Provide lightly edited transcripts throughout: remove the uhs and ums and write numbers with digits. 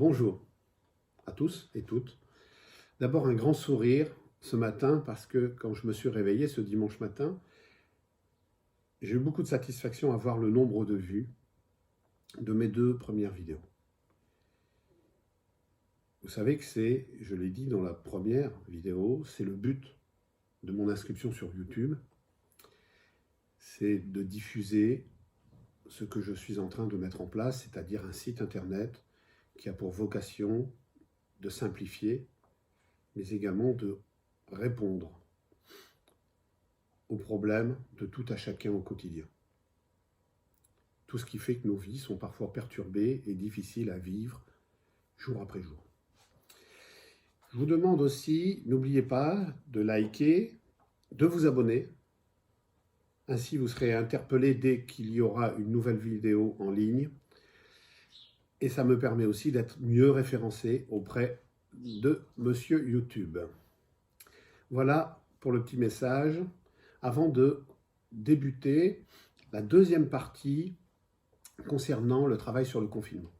Bonjour à tous et toutes. D'abord un grand sourire ce matin parce que quand je me suis réveillé ce dimanche matin, j'ai eu beaucoup de satisfaction à voir le nombre de vues de mes 2 premières vidéos. Vous savez que c'est, je l'ai dit dans la première vidéo, c'est le but de mon inscription sur YouTube, c'est de diffuser ce que je suis en train de mettre en place, c'est-à-dire un site internet qui a pour vocation de simplifier, mais également de répondre aux problèmes de tout à chacun au quotidien. Tout ce qui fait que nos vies sont parfois perturbées et difficiles à vivre jour après jour. Je vous demande aussi, n'oubliez pas de liker, de vous abonner. Ainsi, vous serez interpellé dès qu'il y aura une nouvelle vidéo en ligne. Et ça me permet aussi d'être mieux référencé auprès de Monsieur YouTube. Voilà pour le petit message. Avant de débuter la deuxième partie concernant le travail sur le confinement.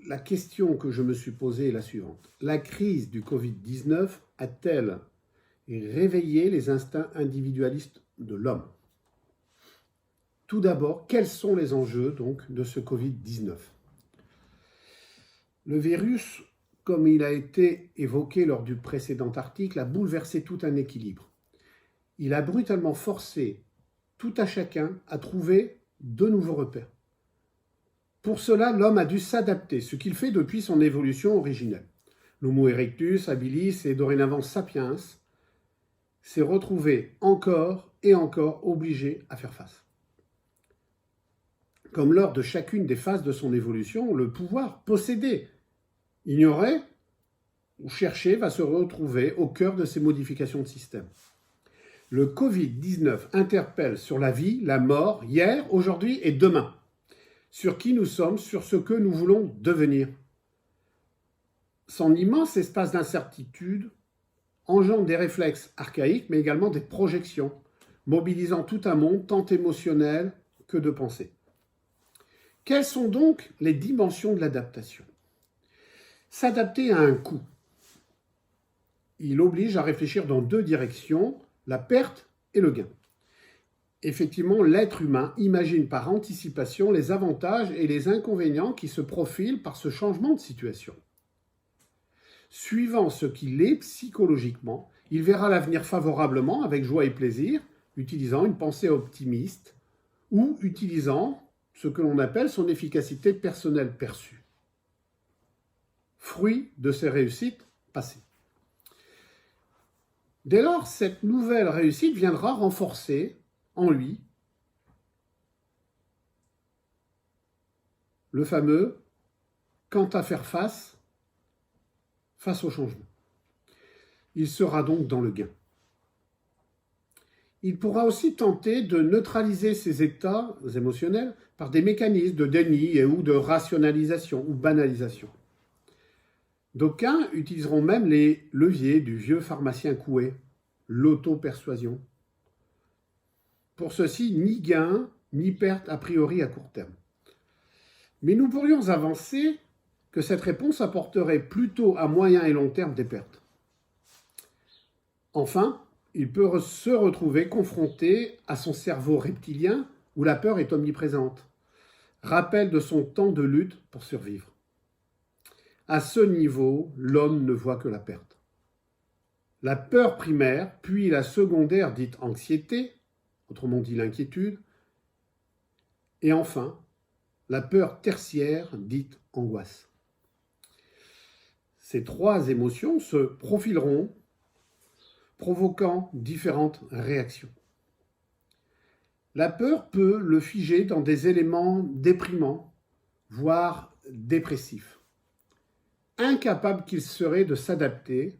La question que je me suis posée est la suivante. La crise du Covid-19 a-t-elle réveillé les instincts individualistes de l'homme? Tout d'abord, quels sont les enjeux donc de ce Covid-19? Le virus, comme il a été évoqué lors du précédent article, a bouleversé tout un équilibre. Il a brutalement forcé tout à chacun à trouver de nouveaux repères. Pour cela, l'homme a dû s'adapter, ce qu'il fait depuis son évolution originelle. L'Homo erectus, habilis et dorénavant sapiens s'est retrouvé encore et encore obligé à faire face. Comme lors de chacune des phases de son évolution, le pouvoir posséder, ignorer ou chercher va se retrouver au cœur de ces modifications de système. Le Covid-19 interpelle sur la vie, la mort, hier, aujourd'hui et demain. Sur qui nous sommes, sur ce que nous voulons devenir. Son immense espace d'incertitude engendre des réflexes archaïques, mais également des projections, mobilisant tout un monde tant émotionnel que de pensée. Quelles sont donc les dimensions de l'adaptation? S'adapter a un coût. Il oblige à réfléchir dans 2 directions, la perte et le gain. Effectivement, l'être humain imagine par anticipation les avantages et les inconvénients qui se profilent par ce changement de situation. Suivant ce qu'il est psychologiquement, il verra l'avenir favorablement avec joie et plaisir, utilisant une pensée optimiste ou utilisant ce que l'on appelle son efficacité personnelle perçue, fruit de ses réussites passées. Dès lors, cette nouvelle réussite viendra renforcer en lui le fameux « quant à faire face au changement ». Il sera donc dans le gain. Il pourra aussi tenter de neutraliser ses états émotionnels par des mécanismes de déni ou de rationalisation ou banalisation. D'aucuns utiliseront même les leviers du vieux pharmacien Coué, l'auto-persuasion. Pour ceci, ni gain, ni perte a priori à court terme. Mais nous pourrions avancer que cette réponse apporterait plutôt à moyen et long terme des pertes. Enfin, il peut se retrouver confronté à son cerveau reptilien où la peur est omniprésente, rappel de son temps de lutte pour survivre. À ce niveau, l'homme ne voit que la perte. La peur primaire, puis la secondaire dite anxiété, autrement dit l'inquiétude, et enfin, la peur tertiaire dite angoisse. Ces 3 émotions se profileront, provoquant différentes réactions. La peur peut le figer dans des éléments déprimants, voire dépressifs. Incapable qu'il serait de s'adapter,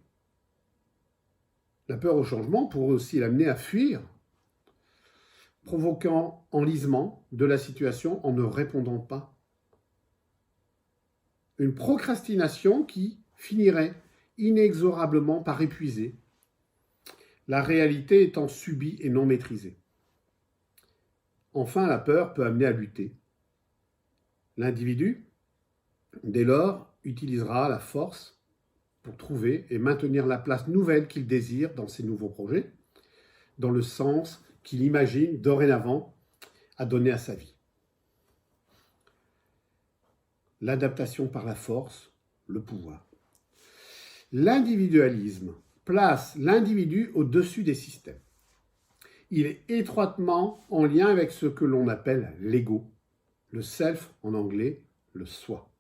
la peur au changement pourrait aussi l'amener à fuir, provoquant enlisement de la situation en ne répondant pas. Une procrastination qui finirait inexorablement par épuiser, la réalité étant subie et non maîtrisée. Enfin, la peur peut amener à lutter. L'individu, dès lors, utilisera la force pour trouver et maintenir la place nouvelle qu'il désire dans ses nouveaux projets, dans le sens qu'il imagine dorénavant à donner à sa vie. L'adaptation par la force, le pouvoir. L'individualisme place l'individu au-dessus des systèmes. Il est étroitement en lien avec ce que l'on appelle l'ego, le self en anglais, le soi.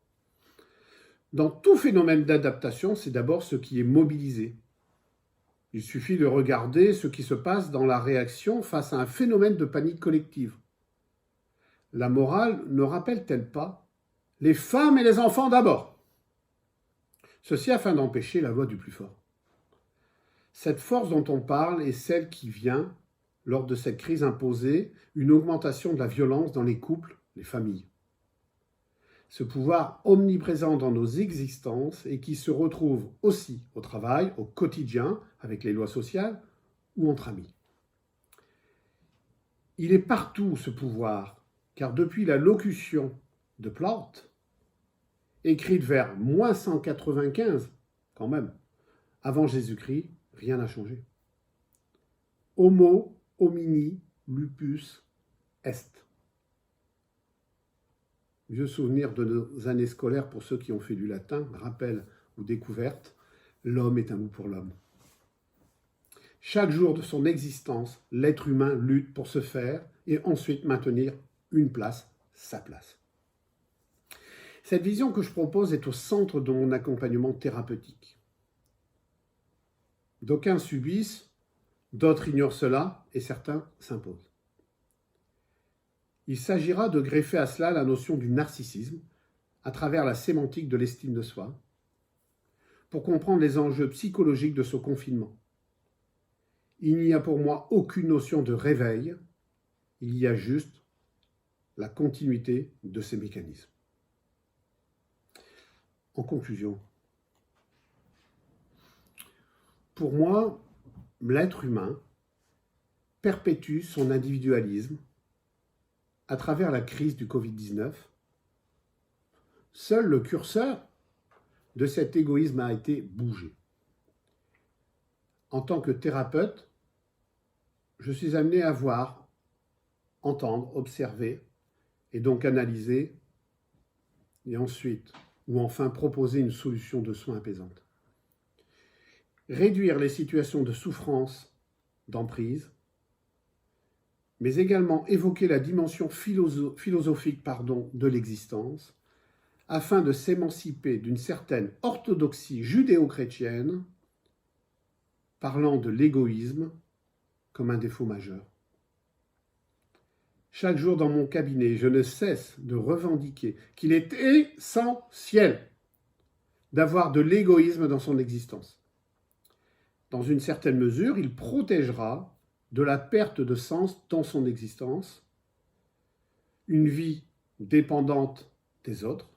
Dans tout phénomène d'adaptation, c'est d'abord ce qui est mobilisé. Il suffit de regarder ce qui se passe dans la réaction face à un phénomène de panique collective. La morale ne rappelle-t-elle pas les femmes et les enfants d'abord? Ceci afin d'empêcher la loi du plus fort. Cette force dont on parle est celle qui vient, lors de cette crise imposée, une augmentation de la violence dans les couples, les familles. Ce pouvoir omniprésent dans nos existences et qui se retrouve aussi au travail, au quotidien, avec les lois sociales ou entre amis. Il est partout ce pouvoir, car depuis la locution de Plaute, écrite vers moins 195, quand même, avant Jésus-Christ, rien n'a changé. Homo homini lupus est. Vieux souvenir de nos années scolaires pour ceux qui ont fait du latin, rappel ou découverte, l'homme est un mot pour l'homme. Chaque jour de son existence, l'être humain lutte pour se faire et ensuite maintenir une place, sa place. Cette vision que je propose est au centre de mon accompagnement thérapeutique. D'aucuns subissent, d'autres ignorent cela et certains s'imposent. Il s'agira de greffer à cela la notion du narcissisme à travers la sémantique de l'estime de soi pour comprendre les enjeux psychologiques de ce confinement. Il n'y a pour moi aucune notion de réveil, il y a juste la continuité de ces mécanismes. En conclusion, pour moi, l'être humain perpétue son individualisme à travers la crise du Covid-19. Seul le curseur de cet égoïsme a été bougé. En tant que thérapeute, je suis amené à voir, entendre, observer et donc analyser et ensuite ou enfin proposer une solution de soins apaisante. Réduire les situations de souffrance, d'emprise, mais également évoquer la dimension philosophique de l'existence, afin de s'émanciper d'une certaine orthodoxie judéo-chrétienne, parlant de l'égoïsme comme un défaut majeur. Chaque jour dans mon cabinet, je ne cesse de revendiquer qu'il est essentiel d'avoir de l'égoïsme dans son existence. Dans une certaine mesure, il protégera de la perte de sens dans son existence, une vie dépendante des autres,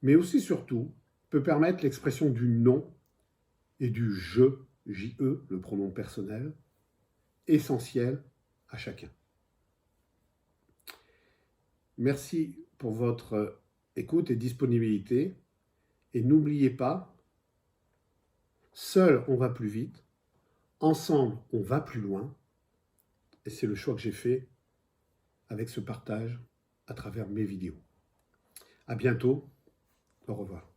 mais aussi surtout peut permettre l'expression du non et du je, J-E, le pronom personnel, essentiel à chacun. Merci pour votre écoute et disponibilité. Et n'oubliez pas, seul on va plus vite, ensemble on va plus loin. Et c'est le choix que j'ai fait avec ce partage à travers mes vidéos. À bientôt, au revoir.